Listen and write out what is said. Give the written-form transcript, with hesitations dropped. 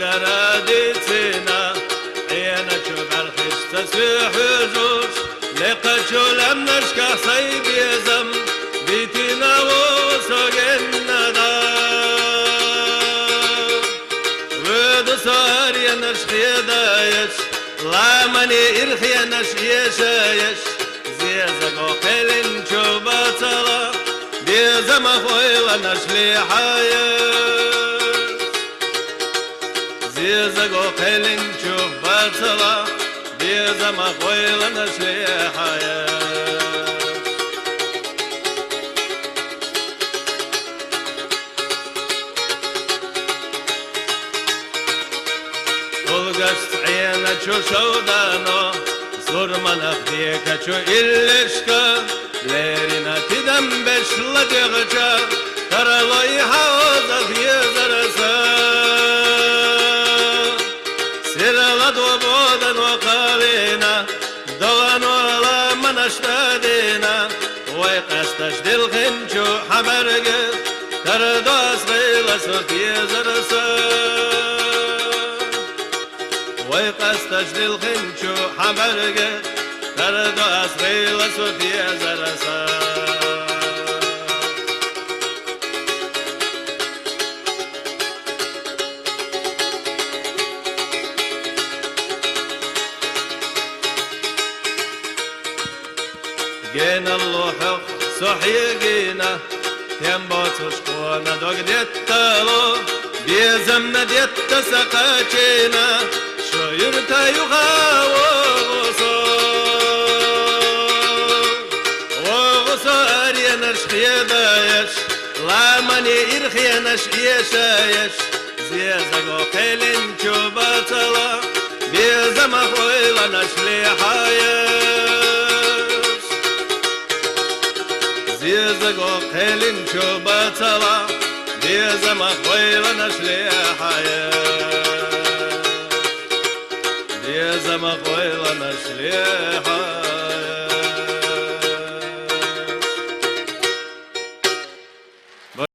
قرادتنا عينا شغل خش تسبيح وجوش لقشو لم نشكى صيب يزم بيتنا وسوقنا دار ودسار ينشخي دايش لا مني إرخي نشيشايش زيزقو قلن شوباتلا بيزم أخوي ونشلي حايش زيزقو قلن شوباتلا بيزم أخوي ونشلي حايش قلقشت عينك شو شودانو زور مناخ ديك شو إلشكا ليرنا تدم بشلا ديغجا كرلوي حوزة يزرسا سيرلا دوبودن وقالينا دوغن ولا منشتادينا ويقستش دلخنشو حمرق كردوس غيلا سوت يزرسا ويقستش دلخنشو حمرق كردوس غيلا سوت يزرسا جينا اللوحق صحي جينا ينبو تشقونا دوق ديتالو بيزمنا ديت سقاچينا شو يرتا يغاوغصو وغصو أرينش خيدايش لا مني إرخينش يشايش زيزقو قيلن شوباتلا بيزم أخويلا نشلي حايش زيزقو قيلن شوباتلا بيزم أخويلا نشلي حايش بيزم أخويلا